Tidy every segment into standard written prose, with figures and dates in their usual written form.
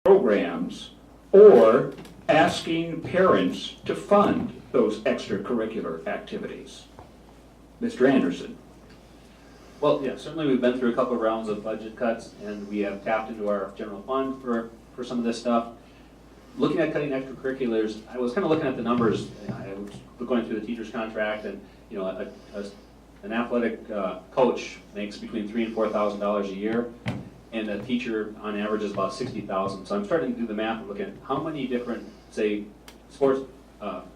programs or asking parents to fund those extracurricular activities? Mr. Anderson. Well, yeah, certainly we've been through a couple of rounds of budget cuts, and we have tapped into our general fund for some of this stuff. Looking at cutting extracurriculars, I was kind of looking at the numbers. I was going through the teacher's contract, and you know, an athletic coach makes between $3,000 and $4,000 a year, and a teacher on average is about $60,000. So I'm starting to do the math and look at how many different, say, sports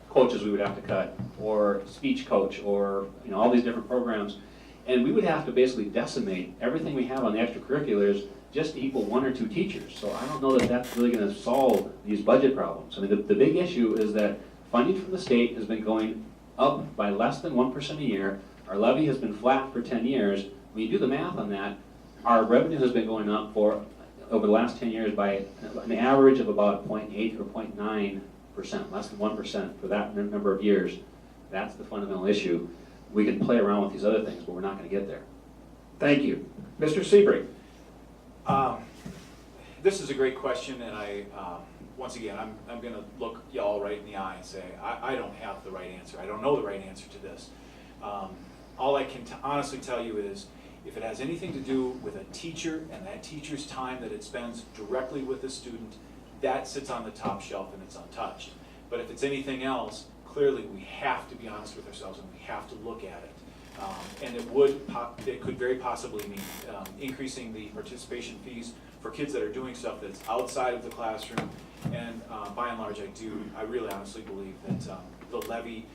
coaches we would have to cut, or speech coach, or you know, all these different programs. And we would have to basically decimate everything we have on the extracurriculars just to equal 1 or 2 teachers. So I don't know that that's really going to solve these budget problems. I mean, the big issue is that funding from the state has been going up by less than 1% a year. Our levy has been flat for 10 years. When you do the math on that, our revenue has been going up for over the last 10 years by an average of about 0.8 or 0.9%, less than 1% for that number of years. That's the fundamental issue. We can play around with these other things, but we're not going to get there. Thank you. Mr. Seabrink. This is a great question, and once again, I'm going to look y'all right in the eye and say, I don't have the right answer. I don't know the right answer to this. All I can honestly tell you is, if it has anything to do with a teacher and that teacher's time that it spends directly with the student, that sits on the top shelf and it's untouched. But if it's anything else, clearly we have to be honest with ourselves and we have to look at it. And it could very possibly mean increasing the participation fees for kids that are doing stuff that's outside of the classroom. And by and large, I really honestly believe that the levy,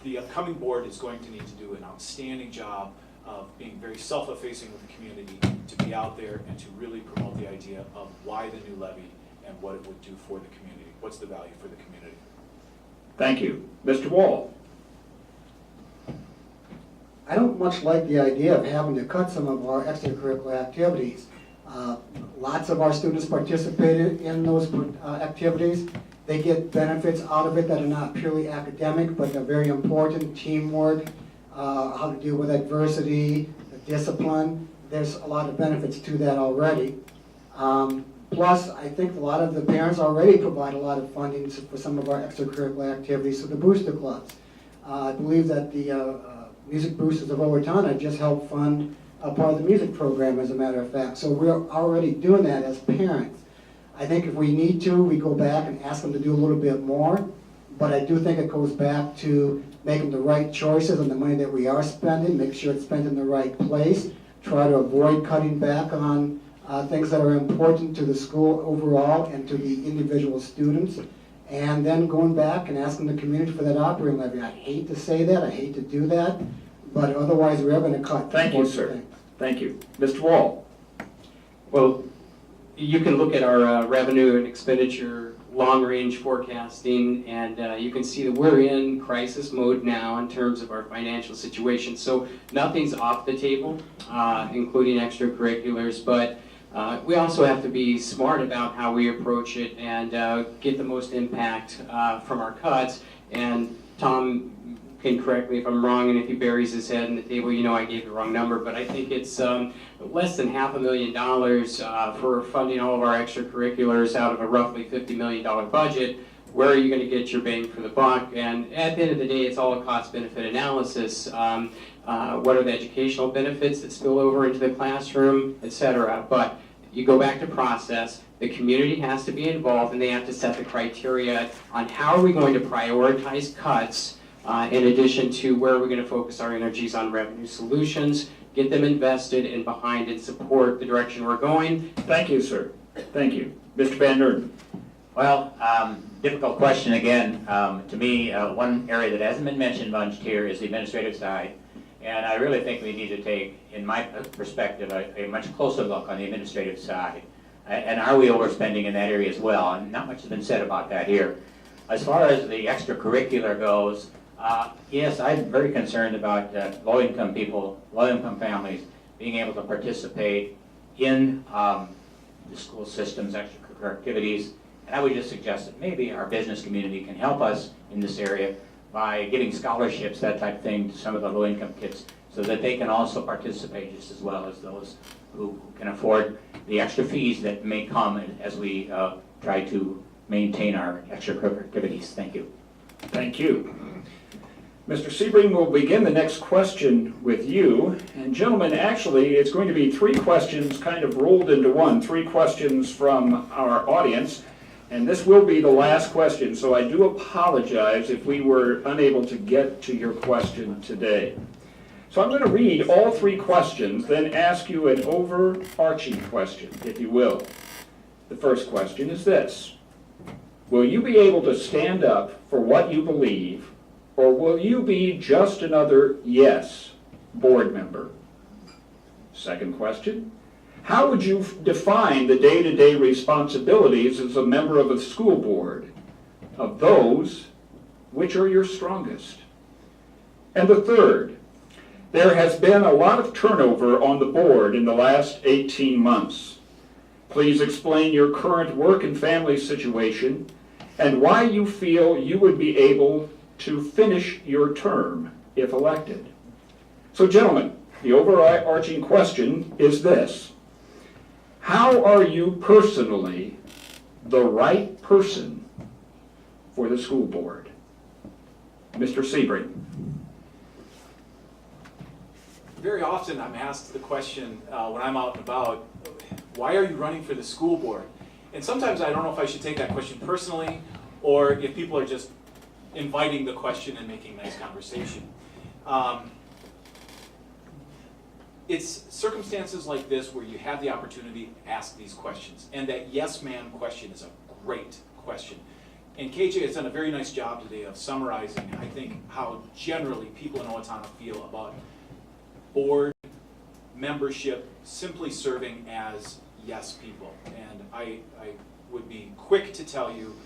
the upcoming board is going to need to do an outstanding job of being very self-effacing with the community, to be out there and to really promote the idea of why the new levy and what it would do for the community. What's the value for the community? Thank you. Mr. Wall. I don't much like the idea of having to cut some of our extracurricular activities. Lots of our students participated in those activities. They get benefits out of it that are not purely academic, but they're very important: teamwork, how to deal with adversity, discipline. There's a lot of benefits to that already. Plus, I think a lot of the parents already provide a lot of funding for some of our extracurricular activities, so the booster clubs. I believe that the Music Boosters of Owatonna just helped fund a part of the music program, as a matter of fact. So we're already doing that as parents. I think if we need to, we go back and ask them to do a little bit more, but I do think it goes back to making the right choices on the money that we are spending, make sure it's spent in the right place, try to avoid cutting back on things that are important to the school overall and to the individual students, and then going back and asking the community for that operating levy. I hate to say that, I hate to do that, but otherwise we're going to cut. Thank you, sir. Things. Thank you. Mr. Wall. Well, you can look at our revenue and expenditure long-range forecasting, and you can see that we're in crisis mode now in terms of our financial situation. So nothing's off the table, including extracurriculars, but we also have to be smart about how we approach it and get the most impact from our cuts. And Tom can correct me if I'm wrong, and if he buries his head in the table, you know I gave the wrong number, but I think it's less than $500,000 for funding all of our extracurriculars out of a roughly $50 million budget. Where are you going to get your bang for the buck? And at the end of the day, it's all a cost-benefit analysis. What are the educational benefits that spill over into the classroom, etc. But you go back to process. The community has to be involved, and they have to set the criteria on how are we going to prioritize cuts in addition to where we're going to focus our energies on revenue solutions, get them invested and behind and support the direction we're going. Thank you, sir. Thank you. Mr. Van Nerden. Well, difficult question again. To me, one area that hasn't been mentioned much here is the administrative side. And I really think we need to take, in my perspective, a much closer look on the administrative side. And are we overspending in that area as well? And not much has been said about that here. As far as the extracurricular goes, yes, I'm very concerned about low-income people, low-income families being able to participate in the school system's extracurricular activities. And I would just suggest that maybe our business community can help us in this area by giving scholarships, that type of thing, to some of the low-income kids so that they can also participate just as well as those who can afford the extra fees that may come as we try to maintain our extracurricular activities. Thank you. Thank you. Mr. Sebring, we'll begin the next question with you. And gentlemen, actually, it's going to be 3 questions kind of rolled into one, 3 questions from our audience. And this will be the last question, so I do apologize if we were unable to get to your question today. So I'm going to read all 3 questions, then ask you an overarching question, if you will. The first question is this: will you be able to stand up for what you believe, or will you be just another yes board member? Second question: how would you define the day-to-day responsibilities as a member of a school board? Of those, which are your strongest? And the third: there has been a lot of turnover on the board in the last 18 months. Please explain your current work and family situation and why you feel you would be able to finish your term if elected. So gentlemen, the overarching question is this: how are you personally the right person for the school board? Mr. Sebring. Very often I'm asked the question when I'm out and about, why are you running for the school board? And sometimes I don't know if I should take that question personally or if people are just inviting the question and making nice conversation. It's circumstances like this where you have the opportunity to ask these questions. And that yes ma'am question is a great question. And KJ has done a very nice job today of summarizing, I think, how generally people in Owatonna feel about board membership simply serving as yes people. And I would be quick to tell you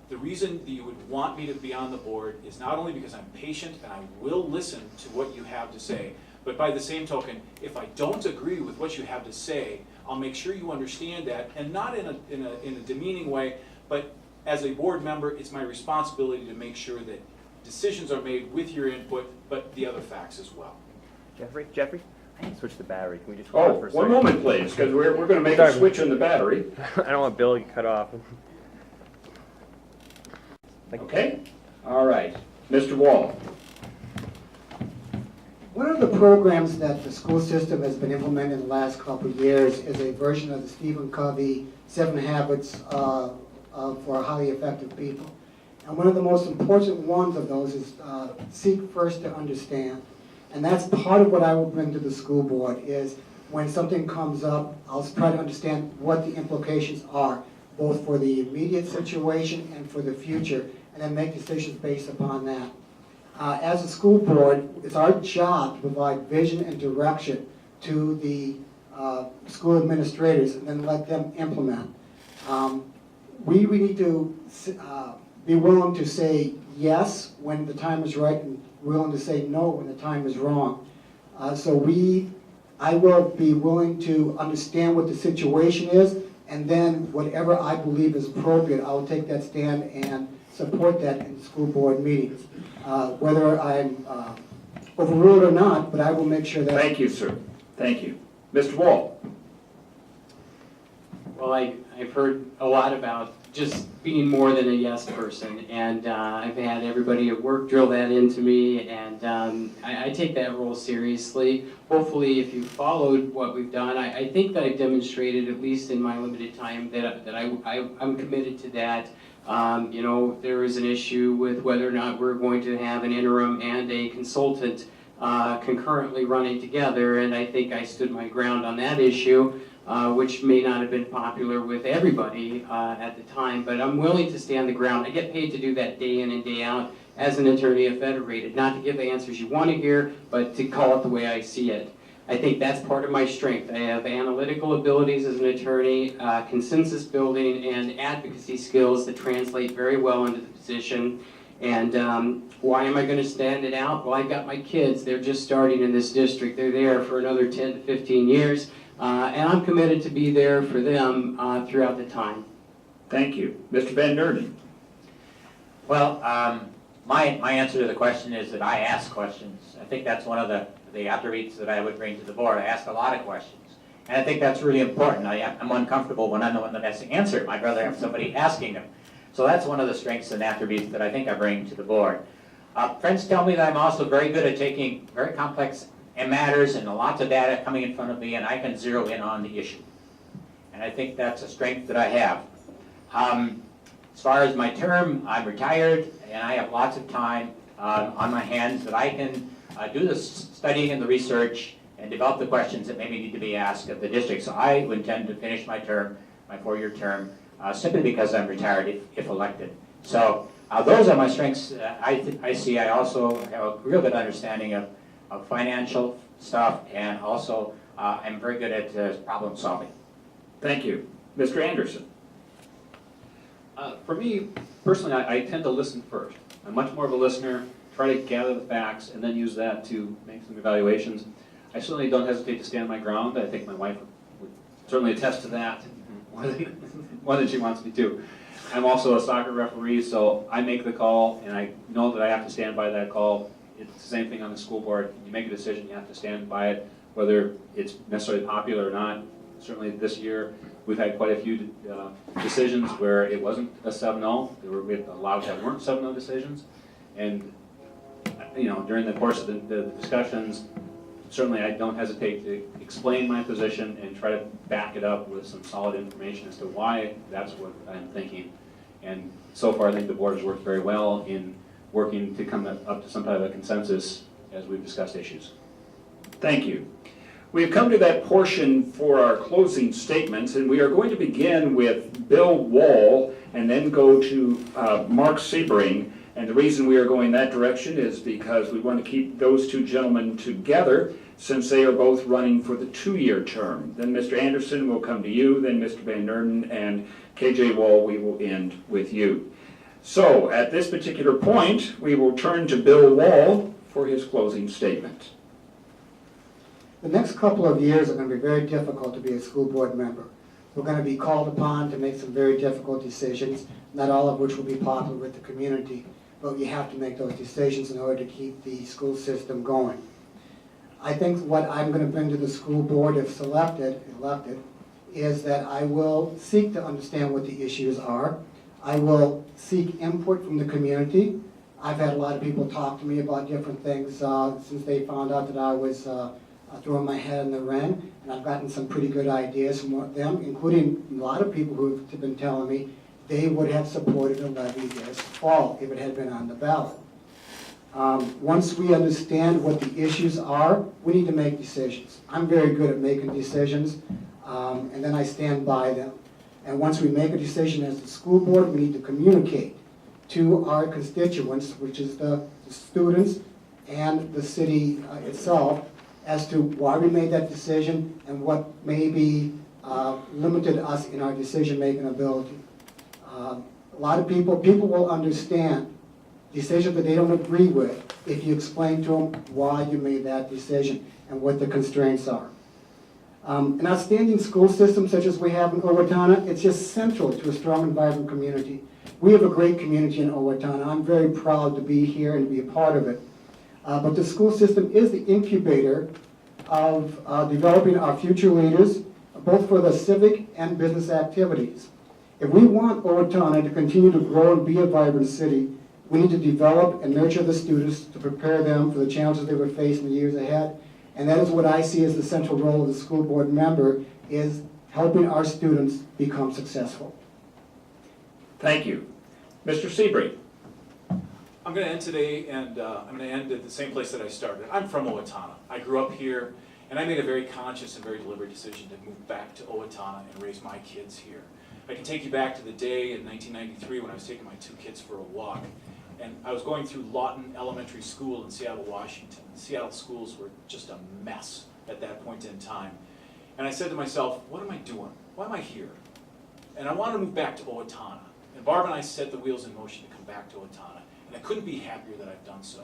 the reason that you would want me to be on the board is not only because I'm patient and I will listen to what you have to say, but by the same token, if I don't agree with what you have to say, I'll make sure you understand that, and not in a demeaning way, but as a board member, it's my responsibility to make sure that decisions are made with your input, but the other facts as well. Jeffrey, I need to switch the battery. Can we just hold Oh, it for a one second? moment please, because we're going to make a Sorry. switch on the battery. I don't want Bill to get cut off. Thank you. Okay? All right. Mr. Wall. One of the programs that the school system has been implementing in the last couple of years is a version of the Stephen Covey 7 Habits for Highly Effective People. And one of the most important ones of those is seek first to understand. And that's part of what I will bring to the school board is when something comes up, I'll try to understand what the implications are, both for the immediate situation and for the future, and then make decisions based upon that. As a school board, it's our job to provide vision and direction to the school administrators and then let them implement. We need to be willing to say yes when the time is right and willing to say no when the time is wrong. I will be willing to understand what the situation is, and then whatever I believe is appropriate, I will take that stand and support that in school board meetings. Whether I'm overruled or not, but I will make sure that... Thank you, sir. Thank you. Mr. Wall. Well, I've heard a lot about just being more than a yes person, and I've had everybody at work drill that into me, and I take that role seriously. Hopefully, if you followed what we've done, I think that I've demonstrated, at least in my limited time, that I'm committed to that. You know, there is an issue with whether or not we're going to have an interim and a consultant concurrently running together, and I think I stood my ground on that issue. Which may not have been popular with everybody at the time, but I'm willing to stand the ground. I get paid to do that day in and day out as an attorney at Federated, not to give the answers you want to hear, but to call it the way I see it. I think that's part of my strength. I have analytical abilities as an attorney, consensus building, and advocacy skills that translate very well into the position. And why am I going to stand it out? Well, I've got my kids. They're just starting in this district. They're there for another 10 to 15 years. And I'm committed to be there for them throughout the time. Thank you. Mr. Van Nerden. Well, my answer to the question is that I ask questions. I think that's one of the attributes that I would bring to the board. I ask a lot of questions. And I think that's really important. I'm uncomfortable when I'm the one that has to answer it. I'd rather have somebody asking them. So that's one of the strengths and attributes that I think I bring to the board. Friends tell me that I'm also very good at taking very complex matters and lots of data coming in front of me, and I can zero in on the issue. And I think that's a strength that I have. As far as my term, I'm retired, and I have lots of time on my hands that I can do the studying and the research and develop the questions that maybe need to be asked of the district. So I would intend to finish my term, my 4-year term, simply because I'm retired if elected. So those are my strengths. I see. I also have a real good understanding of financial stuff, and also I'm very good at problem solving. Thank you. Mr. Anderson? For me, personally, I tend to listen first. I'm much more of a listener, try to gather the facts, and then use that to make some evaluations. I certainly don't hesitate to stand my ground. I think my wife would certainly attest to that more than she wants me to. I'm also a soccer referee, so I make the call, and I know that I have to stand by that call. It's the same thing on the school board. You make a decision, you have to stand by it, whether it's necessarily popular or not. Certainly this year, we've had quite a few decisions where it wasn't a 7-0. We had a lot that weren't 7-0 decisions. And during the course of the discussions, certainly I don't hesitate to explain my position and try to back it up with some solid information as to why that's what I'm thinking. And so far, I think the board has worked very well in working to come up to some type of a consensus as we've discussed issues. Thank you. We've come to that portion for our closing statements, and we are going to begin with Bill Wall and then go to Mark Sebring. And the reason we are going that direction is because we want to keep those two gentlemen together since they are both running for the 2-year term. Then Mr. Anderson will come to you, then Mr. Van Nerden, and KJ Wall, we will end with you. So at this particular point, we will turn to Bill Wall for his closing statement. The next couple of years are going to be very difficult to be a school board member. We're going to be called upon to make some very difficult decisions, not all of which will be popular with the community, but you have to make those decisions in order to keep the school system going. I think what I'm going to bring to the school board, if elected, is that I will seek to understand what the issues are. I will seek input from the community. I've had a lot of people talk to me about different things since they found out that I was throwing my head in the ring, and I've gotten some pretty good ideas from them, including a lot of people who have been telling me they would have supported a levy this fall if it had been on the ballot. Once we understand what the issues are, we need to make decisions. I'm very good at making decisions, and then I stand by them. And once we make a decision as a school board, we need to communicate to our constituents, which is the students and the city itself, as to why we made that decision and what maybe limited us in our decision-making ability. A lot of people will understand decisions that they don't agree with if you explain to them why you made that decision and what the constraints are. An outstanding school system such as we have in Owatonna, it's just central to a strong and vibrant community. We have a great community in Owatonna. I'm very proud to be here and to be a part of it. But the school system is the incubator of developing our future leaders, both for the civic and business activities. If we want Owatonna to continue to grow and be a vibrant city, we need to develop and nurture the students to prepare them for the challenges they would face in the years ahead. And that is what I see as the central role of the school board member, is helping our students become successful. Thank you. Mr. Sebring. I'm going to end today, and I'm going to end at the same place that I started. I'm from Owatonna. I grew up here, and I made a very conscious and very deliberate decision to move back to Owatonna and raise my kids here. I can take you back to the day in 1993 when I was taking my 2 kids for a walk, and I was going through Lawton Elementary School in Seattle, Washington. Seattle schools were just a mess at that point in time. And I said to myself, what am I doing? Why am I here? And I wanted to move back to Owatonna. And Barb and I set the wheels in motion to come back to Owatonna. And I couldn't be happier that I've done so.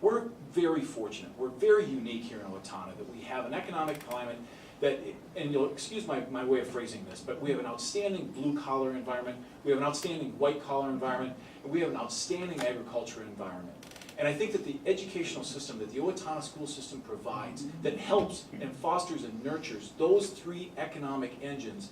We're very fortunate. We're very unique here in Owatonna that we have an economic climate that, and you'll excuse my way of phrasing this, but we have an outstanding blue-collar environment, we have an outstanding white-collar environment, and we have an outstanding agriculture environment. And I think that the educational system that the Owatonna school system provides, that helps and fosters and nurtures those three economic engines,